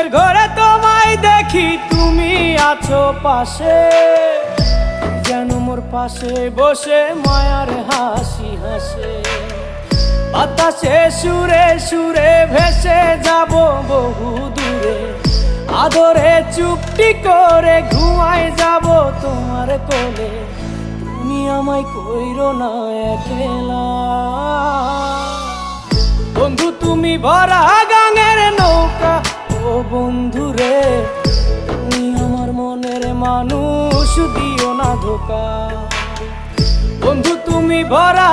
ঘুমের ঘরে তোমায় দেখি, তুমি আছো পাশে, যেন মোর পাশে বসে মায়ার হাসি হাসে। বাতাসে সুরে সুরে ভেসে যাব বহু দূরে, আদরে চুপটি করে ঘুমায় যাব তোমার কোলে। তুমি আমায় কইরো না একলা বন্ধু, তুমি ভরা গাঙের নৌকা। ও বন্ধু রে, তুমি আমার মনের মানুষ, দিও না ধোকা। বন্ধু তুমি ভরা